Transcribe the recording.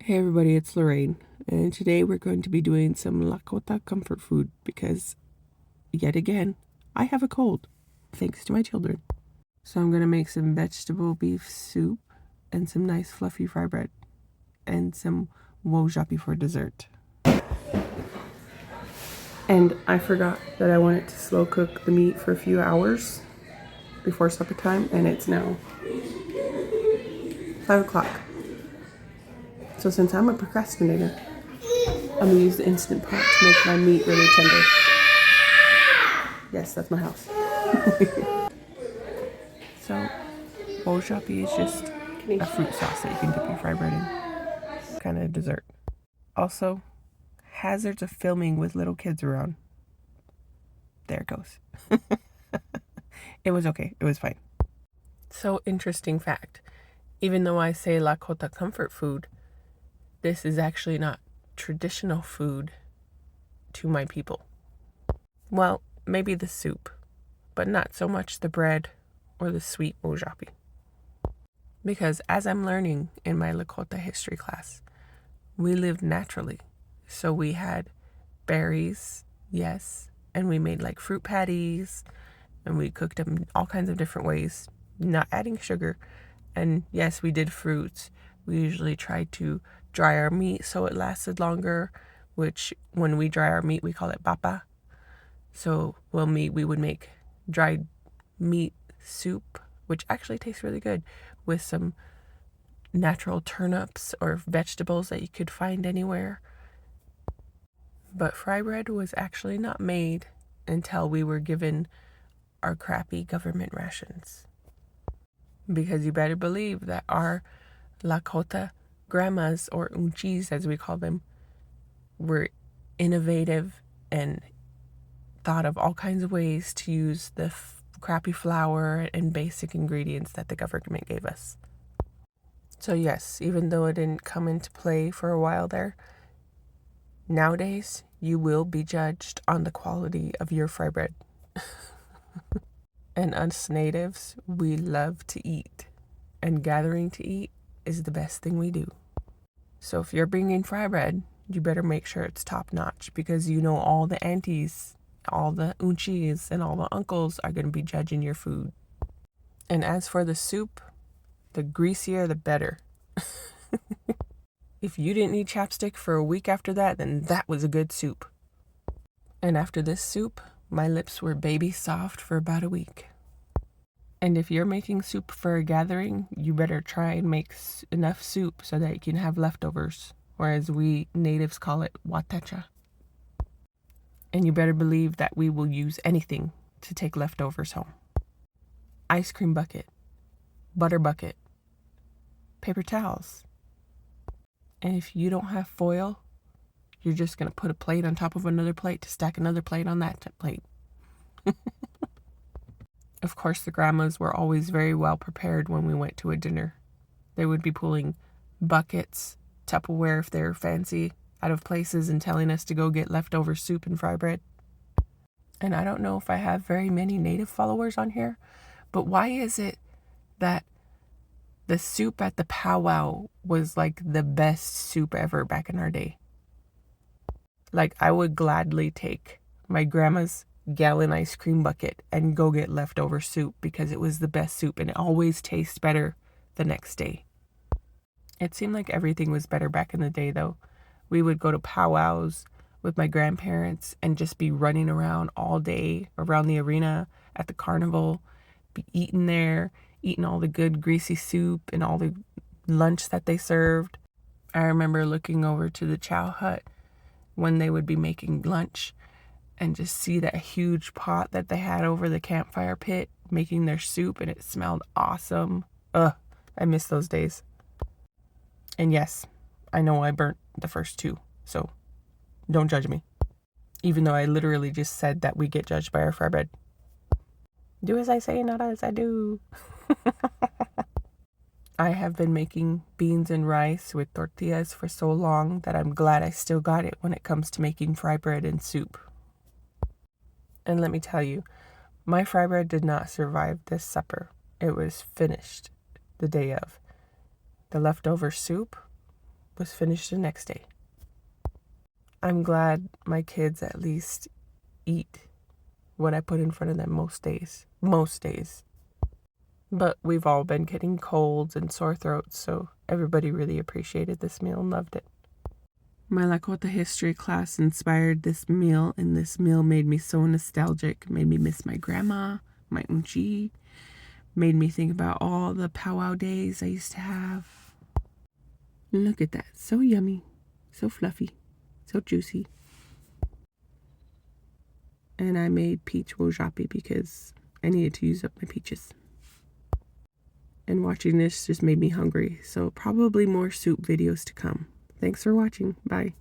Hey everybody, it's Lorraine, and today we're going to be doing some Lakota comfort food because, yet again, I have a cold, thanks to my children. So I'm going to make some vegetable beef soup and some nice fluffy fry bread and some wojapi for dessert. And I forgot that I wanted to slow cook the meat for a few hours before supper time, and it's now 5 o'clock. So since I'm a procrastinator, I'm going to use the Instant Pot to make my meat really tender. Yes, that's my house. So, wojapi is just a fruit sauce that you can dip your fry bread in. Kind of dessert. Also, hazards of filming with little kids around. There it goes. It was okay. It was fine. So, interesting fact. Even though I say Lakota comfort food, this is actually not traditional food to my people. Well, maybe the soup, but not so much the bread or the sweet wojapi. Because as I'm learning in my Lakota history class, we lived naturally. So we had berries, yes, and we made like fruit patties, and we cooked them all kinds of different ways, not adding sugar. And yes, we did fruits. We usually tried to dry our meat so it lasted longer, which when we dry our meat, we call it papa. So we would make dried meat soup, which actually tastes really good, with some natural turnips or vegetables that you could find anywhere. But fry bread was actually not made until we were given our crappy government rations. Because you better believe that our Lakota grandmas, or unchis as we call them, were innovative and thought of all kinds of ways to use the crappy flour and basic ingredients that the government gave us. So yes, even though it didn't come into play for a while there, nowadays you will be judged on the quality of your fry bread. And us natives, we love to eat, and gathering to eat is the best thing we do. So if you're bringing fry bread, you better make sure it's top notch, because you know all the aunties, all the unchis, and all the uncles are going to be judging your food. And as for the soup, the greasier the better. If you didn't need chapstick for a week after that, then that was a good soup. And after this soup, my lips were baby soft for about a week. And if you're making soup for a gathering, you better try and make enough soup so that you can have leftovers, or as we natives call it, watacha. And you better believe that we will use anything to take leftovers home. Ice cream bucket, butter bucket, paper towels. And if you don't have foil, you're just going to put a plate on top of another plate to stack another plate on that plate. Of course, the grandmas were always very well prepared when we went to a dinner. They would be pulling buckets, Tupperware if they're fancy, out of places and telling us to go get leftover soup and fry bread. And I don't know if I have very many native followers on here, but why is it that the soup at the Powow was like the best soup ever back in our day? Like, I would gladly take my grandma's gallon ice cream bucket and go get leftover soup because it was the best soup and it always tastes better the next day. It seemed like everything was better back in the day, though. We would go to powwows with my grandparents and just be running around all day around the arena at the carnival, be eating there, eating all the good greasy soup and all the lunch that they served. I remember looking over to the Chow Hut when they would be making lunch and just see that huge pot that they had over the campfire pit making their soup, and it smelled awesome. Ugh, I miss those days. And yes, I know I burnt the first two, so don't judge me. Even though I literally just said that we get judged by our fry bread. Do as I say, not as I do. I have been making beans and rice with tortillas for so long that I'm glad I still got it when it comes to making fry bread and soup. And let me tell you, my fry bread did not survive this supper. It was finished the day of. The leftover soup, was finished the next day. I'm glad my kids at least eat what I put in front of them most days. Most days. But we've all been getting colds and sore throats, so everybody really appreciated this meal and loved it. My Lakota history class inspired this meal, and this meal made me so nostalgic. Made me miss my grandma, my unchi. Made me think about all the powwow days I used to have. Look at that. So yummy. So fluffy. So juicy. And I made peach wojapi because I needed to use up my peaches. And watching this just made me hungry. So probably more soup videos to come. Thanks for watching. Bye.